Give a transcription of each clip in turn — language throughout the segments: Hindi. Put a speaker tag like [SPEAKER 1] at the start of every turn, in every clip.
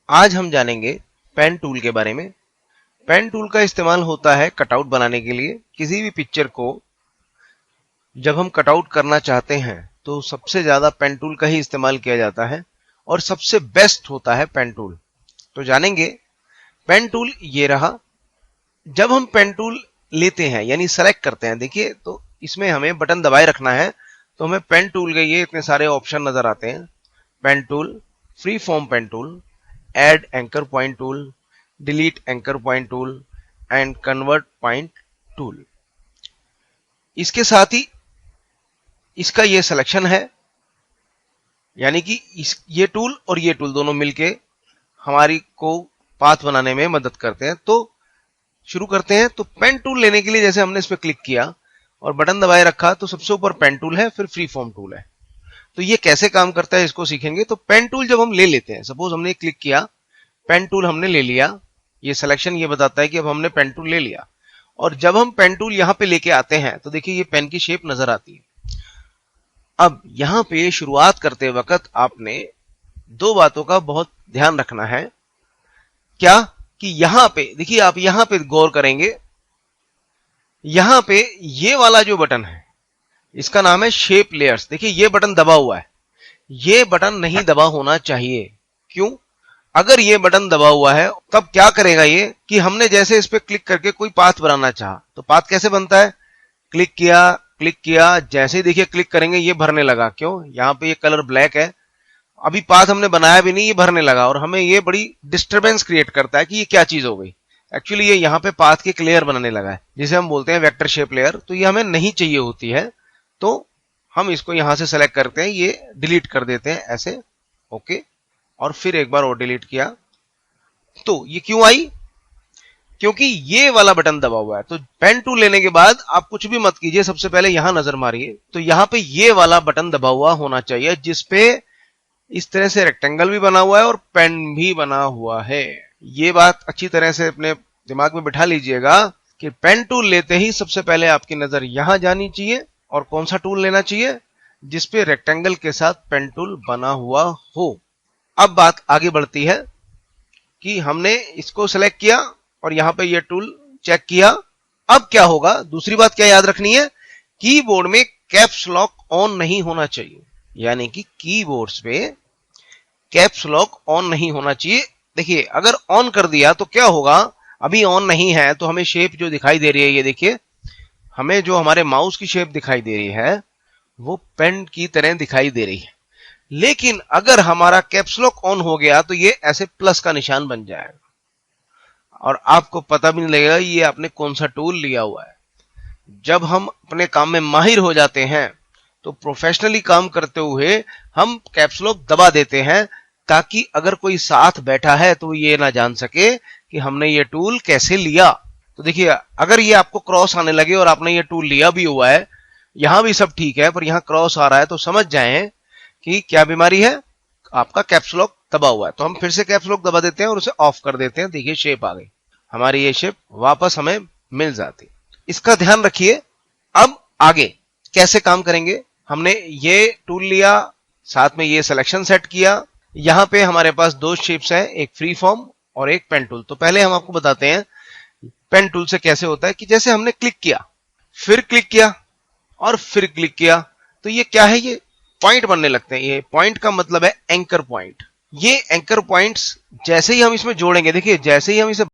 [SPEAKER 1] आज हम जानेंगे पेन टूल के बारे में। पेन टूल का इस्तेमाल होता है कटआउट बनाने के लिए। किसी भी पिक्चर को जब हम कटआउट करना चाहते हैं तो सबसे ज्यादा पेन टूल का ही इस्तेमाल किया जाता है और सबसे बेस्ट होता है पेन टूल। तो जानेंगे पेन टूल ये रहा। जब हम पेन टूल लेते हैं यानी सेलेक्ट करते हैं, देखिए तो इसमें हमें बटन दबाए रखना है तो हमें पेन टूल के ये इतने सारे ऑप्शन नजर आते हैं। Pen tool, free form pen tool, add anchor point tool, delete anchor point tool and convert point tool. इसके साथ ही इसका ये सिलेक्शन है, यानी कि ये टूल और ये टूल दोनों मिलके हमारी को पाथ बनाने में मदद करते हैं। तो शुरू करते हैं। तो पेन टूल लेने के लिए जैसे हमने इस पर क्लिक किया और बटन दबाए रखा तो सबसे ऊपर पेन टूल है, फिर फ्री फॉर्म टूल है। तो ये कैसे काम करता है इसको सीखेंगे। तो पेन टूल जब हम ले लेते हैं, सपोज हमने क्लिक किया, पेन टूल हमने ले लिया, ये सिलेक्शन ये बताता है कि अब हमने पेन टूल ले लिया। और जब हम पेन टूल यहां पे लेके आते हैं तो देखिए ये पेन की शेप नजर आती है। अब यहां पे शुरुआत करते वक्त आपने दो बातों का बहुत ध्यान रखना है। क्या कि यहां पे देखिए, आप यहां पे गौर करेंगे, यहां पे ये वाला जो बटन है इसका नाम है शेप लेयर्स। देखिए ये बटन दबा हुआ है, ये बटन नहीं दबा होना चाहिए। क्यों? अगर ये बटन दबा हुआ है तब क्या करेगा ये कि हमने जैसे इस पे क्लिक करके कोई पाथ बनाना चाहा, तो पाथ कैसे बनता है? क्लिक किया, जैसे ही देखिए क्लिक करेंगे ये भरने लगा। क्यों? यहां पे ये कलर ब्लैक है, अभी पाथ हमने बनाया भी नहीं, ये भरने लगा और हमें ये बड़ी डिस्टरबेंस क्रिएट करता है कि ये क्या चीज हो गई। एक्चुअली ये यहाँ पे पाथ के लेयर बनाने लगा है जिसे हम बोलते हैं वेक्टर शेप लेयर। तो ये हमें नहीं चाहिए होती है, तो हम इसको यहां से सेलेक्ट करते हैं, ये डिलीट कर देते हैं ऐसे। ओके, और फिर एक बार और डिलीट किया। तो ये क्यों आई? क्योंकि ये वाला बटन दबा हुआ है। तो पेन टूल लेने के बाद आप कुछ भी मत कीजिए, सबसे पहले यहां नजर मारिए तो यहां पे ये वाला बटन दबा हुआ होना चाहिए जिसपे इस तरह से रेक्टेंगल भी बना हुआ है और पेन भी बना हुआ है। ये बात अच्छी तरह से अपने दिमाग में बिठा लीजिएगा कि पेन टूल लेते ही सबसे पहले आपकी नजर यहां जानी चाहिए। और कौन सा टूल लेना चाहिए? जिसपे रेक्टेंगल के साथ पेन टूल बना हुआ हो। अब बात आगे बढ़ती है कि हमने इसको सेलेक्ट किया और यहां पे ये टूल चेक किया। अब क्या होगा? दूसरी बात क्या याद रखनी है? कीबोर्ड में कैप्स लॉक ऑन नहीं होना चाहिए, यानी कि कीबोर्ड्स पे कैप्स लॉक ऑन नहीं होना चाहिए। देखिए अगर ऑन कर दिया तो क्या होगा? अभी ऑन नहीं है तो हमें शेप जो दिखाई दे रही है, ये देखिए हमें जो हमारे माउस की शेप दिखाई दे रही है वो पेन की तरह दिखाई दे रही है। लेकिन अगर हमारा कैप्स लॉक ऑन हो गया तो ये ऐसे प्लस का निशान बन जाएगा और आपको पता भी नहीं लगेगा ये आपने कौन सा टूल लिया हुआ है। जब हम अपने काम में माहिर हो जाते हैं तो प्रोफेशनली काम करते हुए हम कैप्स लॉक दबा देते हैं ताकि अगर कोई साथ बैठा है तो ये ना जान सके कि हमने ये टूल कैसे लिया। तो देखिए अगर ये आपको क्रॉस आने लगे और आपने ये टूल लिया भी हुआ है, यहां भी सब ठीक है पर यहां क्रॉस आ रहा है, तो समझ जाएं कि क्या बीमारी है, आपका कैप्स लॉक दबा हुआ है। तो हम फिर से कैप्स लॉक दबा देते हैं और उसे ऑफ कर देते हैं। देखिए शेप आ गई, हमारी ये शेप वापस हमें मिल जाती। इसका ध्यान रखिए। अब आगे कैसे काम करेंगे? हमने ये टूल लिया, साथ में ये सिलेक्शन सेट किया। यहां पे हमारे पास दो शेप्स हैं, एक फ्री फॉर्म और एक पेन टूल। तो पहले हम आपको बताते हैं पेन टूल से कैसे होता है कि जैसे हमने क्लिक किया, फिर क्लिक किया और फिर क्लिक किया, तो ये क्या है? ये पॉइंट बनने लगते हैं। ये पॉइंट का मतलब है एंकर पॉइंट। ये एंकर पॉइंट्स जैसे ही हम इसमें जोड़ेंगे, देखिए जैसे ही हम इसे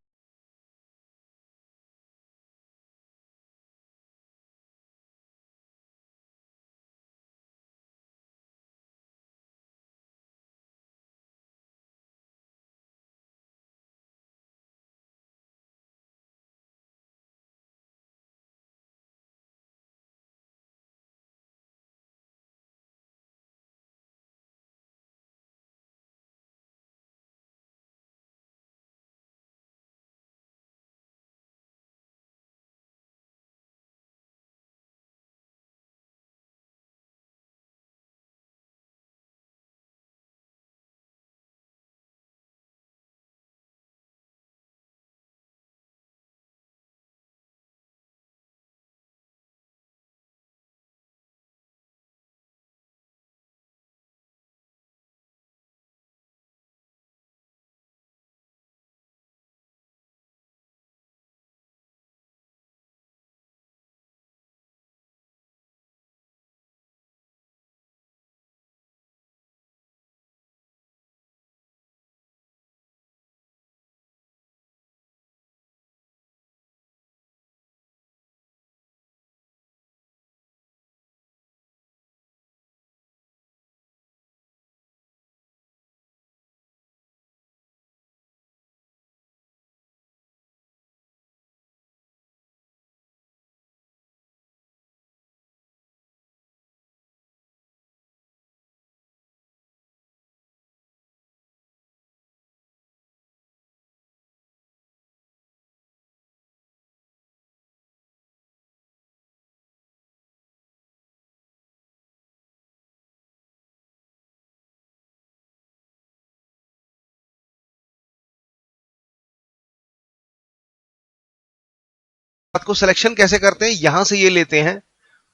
[SPEAKER 1] पाथ को सिलेक्शन कैसे करते हैं, यहां से ये लेते हैं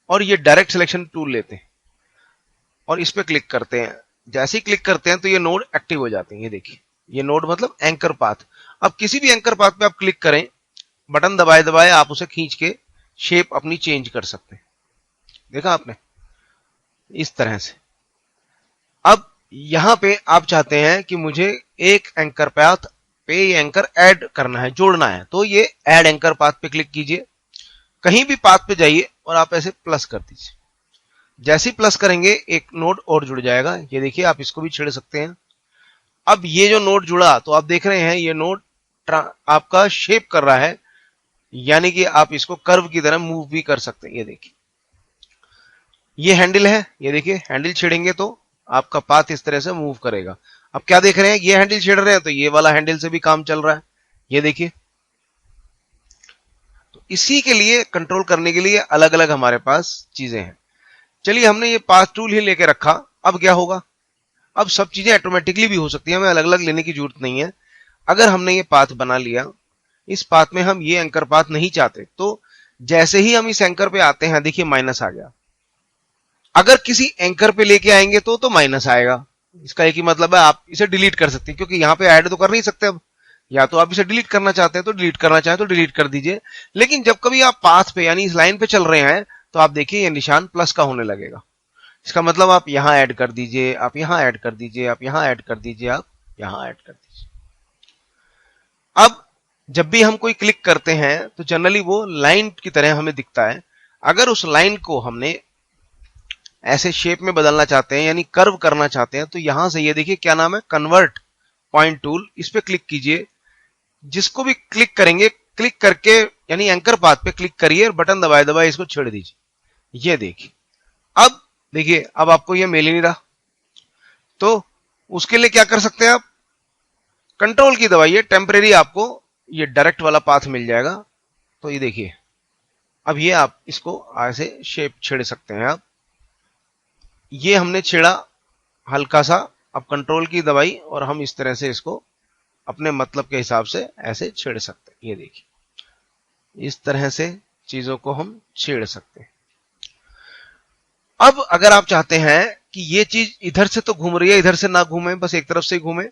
[SPEAKER 1] और ये डायरेक्ट सिलेक्शन टूल लेते हैं और इस पे क्लिक करते हैं। जैसे ही क्लिक करते हैं तो ये नोड एक्टिव हो जाते हैं। ये देखिए, ये नोड मतलब एंकर पाथ। अब किसी भी एंकर पाथ पे आप क्लिक करें, बटन दबाए दबाए आप उसे खींच के शेप अपनी चेंज कर सकते हैं। देखा आपने, इस तरह से। अब यहां पे आप चाहते हैं कि मुझे एक एंकर पाथ पे एंकर ऐड करना है, जोड़ना है, तो ये ऐड एंकर पाथ पे क्लिक कीजिए। कहीं भी पाथ पे जाइए और आप ऐसे प्लस कर दीजिए। जैसे ही प्लस करेंगे एक नोड और जुड़ जाएगा। ये देखिए, आप इसको भी छेड़ सकते हैं। अब ये जो नोड जुड़ा तो आप देख रहे हैं ये नोड आपका शेप कर रहा है, यानी कि आप इसको कर्व की तरह मूव भी कर सकते हैं। ये देखिए, ये हैंडल है। ये देखिए, हैंडल छेड़ेंगे तो आपका पाथ इस तरह से मूव करेगा। अब क्या देख रहे हैं, ये हैंडल छेड़ रहे हैं तो ये वाला हैंडल से भी काम चल रहा है। ये देखिए, तो इसी के लिए कंट्रोल करने के लिए अलग अलग हमारे पास चीजें हैं। चलिए, हमने ये पाथ टूल ही लेके रखा। अब क्या होगा, अब सब चीजें ऑटोमेटिकली भी हो सकती है, हमें अलग अलग लेने की जरूरत नहीं है। अगर हमने ये पाथ बना लिया, इस पाथ में हम ये एंकर पाथ नहीं चाहते, तो जैसे ही हम इस एंकर पे आते हैं, देखिए माइनस आ गया। अगर किसी एंकर पे लेके आएंगे तो माइनस आएगा। इसका एक ही मतलब है, आप इसे डिलीट कर सकते हैं, क्योंकि यहां पे ऐड तो कर नहीं सकते। अब या तो आप इसे डिलीट करना चाहते हैं तो डिलीट करना चाहें तो डिलीट कर दीजिए। लेकिन जब कभी आप पाथ पे यानी इस लाइन पे चल रहे हैं तो आप देखिए ये निशान प्लस का होने लगेगा। इसका मतलब आप यहां ऐड कर दीजिए, आप यहां ऐड कर दीजिए, आप यहां ऐड कर दीजिए, आप यहां ऐड कर दीजिए। अब जब भी हम कोई क्लिक करते हैं तो जनरली वो लाइन की तरह हमें दिखता है। अगर उस लाइन को हमने ऐसे शेप में बदलना चाहते हैं, यानी कर्व करना चाहते हैं, तो यहां से ये देखिए क्या नाम है, कन्वर्ट पॉइंट टूल। इस पे क्लिक कीजिए। जिसको भी क्लिक करेंगे, क्लिक करके यानी एंकर पाथ पे क्लिक करिए और बटन दबाए दबाए इसको छेड़ दीजिए। ये देखिए, अब देखिए, अब आपको ये मिल ही नहीं रहा। तो उसके लिए क्या कर सकते हैं, आप कंट्रोल की दबाइए, टेम्परेरी आपको ये डायरेक्ट वाला पाथ मिल जाएगा। तो ये देखिए, अब ये आप इसको ऐसे शेप छेड़ सकते हैं। आप ये हमने छेड़ा हल्का सा, अब कंट्रोल की दबाई और हम इस तरह से इसको अपने मतलब के हिसाब से ऐसे छेड़ सकते हैं। ये देखिए, इस तरह से चीजों को हम छेड़ सकते हैं। अब अगर आप चाहते हैं कि ये चीज इधर से तो घूम रही है, इधर से ना घूमे, बस एक तरफ से ही घूमे,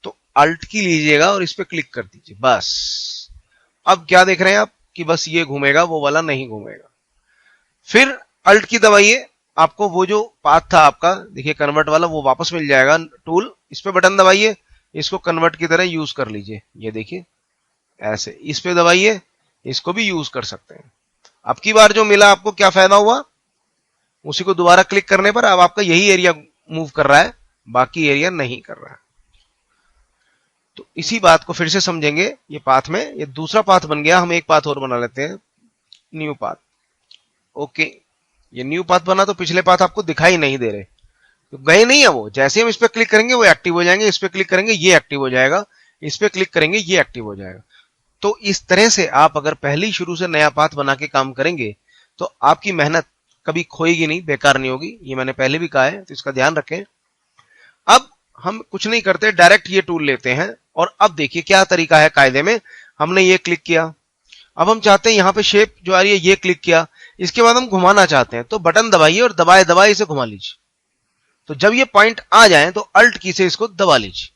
[SPEAKER 1] तो अल्ट की लीजिएगा और इस पे क्लिक कर दीजिए, बस। अब क्या देख रहे हैं आप कि बस ये घूमेगा, वो वाला नहीं घूमेगा। फिर अल्ट की दबाइए, आपको वो जो पाथ था आपका, देखिए कन्वर्ट वाला, वो वापस मिल जाएगा टूल। इस पे बटन दबाइए, इसको कन्वर्ट की तरह यूज कर लीजिए। ये देखिए ऐसे, इस पे दबाइए, इसको भी यूज कर सकते हैं। अब की बार जो मिला आपको, क्या फायदा हुआ, उसी को दोबारा क्लिक करने पर अब आपका यही एरिया मूव कर रहा है, बाकी एरिया नहीं कर रहा है। तो इसी बात को फिर से समझेंगे। ये पाथ में ये दूसरा पाथ बन गया, हम एक पाथ और बना लेते हैं, न्यू पाथ। ओके, ये न्यू पाथ बना तो पिछले पाथ आपको दिखाई नहीं दे रहे, तो गए नहीं है वो। जैसे हम इस पे क्लिक करेंगे वो एक्टिव हो जाएंगे, इस पे क्लिक करेंगे ये एक्टिव हो जाएगा, इस पे क्लिक करेंगे ये एक्टिव हो जाएगा। तो इस तरह से आप अगर पहले ही शुरू से नया पाथ बना के काम करेंगे तो आपकी मेहनत कभी खोएगी नहीं, बेकार नहीं होगी। ये मैंने पहले भी कहा है, तो इसका ध्यान रखें। अब हम कुछ नहीं करते, डायरेक्ट ये टूल लेते हैं और अब देखिए क्या तरीका है कायदे में। हमने ये क्लिक किया, अब हम चाहते हैं यहां पे शेप जो आ रही है ये क्लिक किया, इसके बाद हम घुमाना चाहते हैं तो बटन दबाइए और दबाए दबाए इसे घुमा लीजिए। तो जब ये पॉइंट आ जाए तो अल्ट की से इसको दबा लीजिए।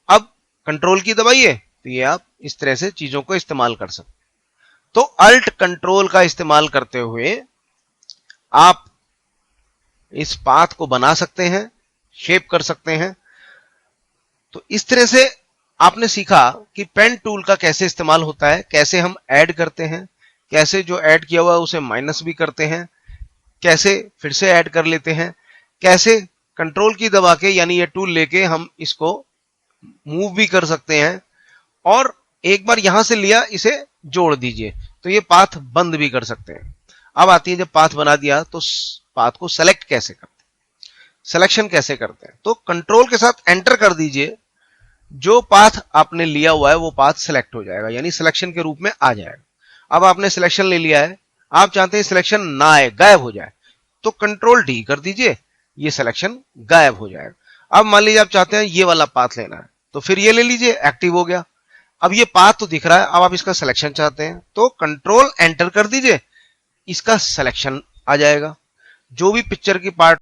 [SPEAKER 1] अब कंट्रोल की दबाइए, तो ये आप इस तरह से चीजों को इस्तेमाल कर सकते हैं। तो अल्ट कंट्रोल का इस्तेमाल करते हुए आप इस पाथ को बना सकते हैं, शेप कर सकते हैं। तो इस तरह से आपने सीखा कि पेन टूल का कैसे इस्तेमाल होता है, कैसे हम ऐड करते हैं, कैसे जो ऐड किया हुआ है उसे माइनस भी करते हैं, कैसे फिर से ऐड कर लेते हैं, कैसे कंट्रोल की दबा के यानी ये टूल लेके हम इसको मूव भी कर सकते हैं, और एक बार यहां से लिया इसे जोड़ दीजिए तो ये पाथ बंद भी कर सकते हैं। अब आती है, जब पाथ बना दिया तो पाथ को सेलेक्ट कैसे करते हैं, सिलेक्शन कैसे करते हैं। तो कंट्रोल के साथ एंटर कर दीजिए, जो पाथ आपने लिया हुआ है वो पाथ सिलेक्ट हो जाएगा, यानी सिलेक्शन के रूप में आ जाएगा। अब आपने सिलेक्शन ले लिया है, आप चाहते हैं सिलेक्शन ना आए, गायब हो जाए, तो कंट्रोल डी कर दीजिए, ये सिलेक्शन गायब हो जाएगा। अब मान लीजिए आप चाहते हैं ये वाला पाथ लेना है, तो फिर ये ले लीजिए, एक्टिव हो गया। अब ये पाथ तो दिख रहा है, अब आप इसका सिलेक्शन चाहते हैं तो कंट्रोल एंटर कर दीजिए, इसका सिलेक्शन आ जाएगा। जो भी पिक्चर की पार्ट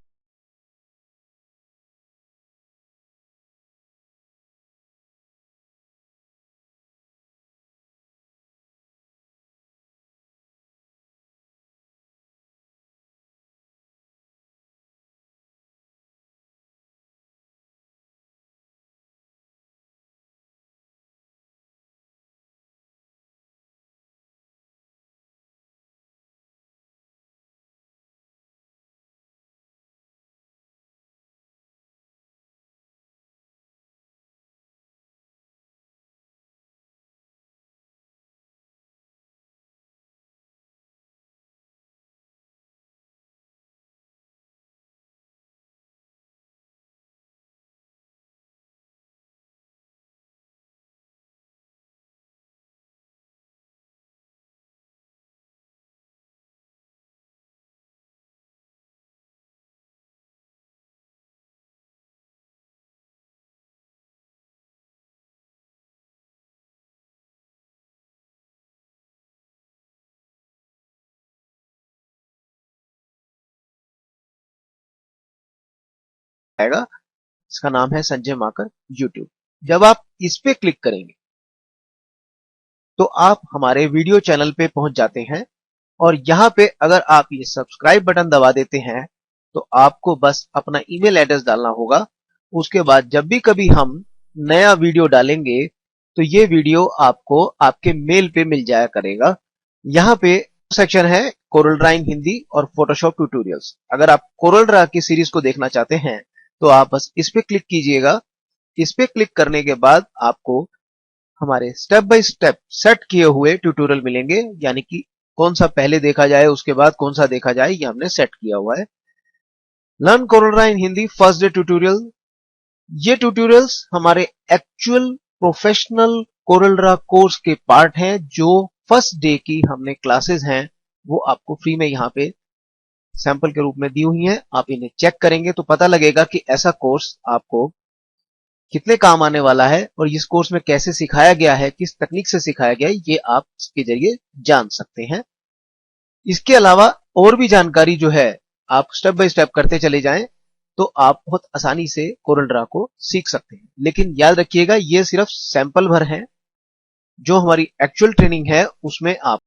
[SPEAKER 1] आएगा, इसका नाम है संजय माकर यूट्यूब। जब आप इस पे क्लिक करेंगे तो आप हमारे वीडियो चैनल पे पहुंच जाते हैं, और यहाँ पे अगर आप ये सब्सक्राइब बटन दबा देते हैं तो आपको बस अपना ईमेल एड्रेस डालना होगा। उसके बाद जब भी कभी हम नया वीडियो डालेंगे तो ये वीडियो आपको आपके मेल पे मिल जाया करेगा। यहाँ पे सेक्शन है कोरल ड्रा इन हिंदी और फोटोशॉप ट्यूटोरियल्स। अगर आप कोरल ड्रा की सीरीज को देखना चाहते हैं तो आप बस इस पे क्लिक कीजिएगा। इस पे क्लिक करने के बाद आपको हमारे स्टेप बाय स्टेप सेट किए हुए ट्यूटोरियल मिलेंगे, यानी कि कौन सा पहले देखा जाए उसके बाद कौन सा देखा जाए, ये हमने सेट किया हुआ है। लर्न कोरल ड्रा इन हिंदी फर्स्ट डे ट्यूटोरियल, ये ट्यूटोरियल्स हमारे actual professional Corel Draw course के पार्ट हैं। जो फर्स्ट डे की हमने क्लासेस हैं वो आपको फ्री में यहाँ पे सैंपल के रूप में दी हुई हैं। आप इन्हें चेक करेंगे तो पता लगेगा कि ऐसा कोर्स आपको कितने काम आने वाला है और इस कोर्स में कैसे सिखाया गया है, किस तकनीक से सिखाया गया है, ये आप इसके जरिए जान सकते हैं। इसके अलावा और भी जानकारी जो है आप स्टेप बाय स्टेप करते चले जाएं तो आप बहुत आसानी से कोरल ड्रा को सीख सकते हैं। लेकिन याद रखिएगा ये सिर्फ सैंपल भर है, जो हमारी एक्चुअल ट्रेनिंग है उसमें आप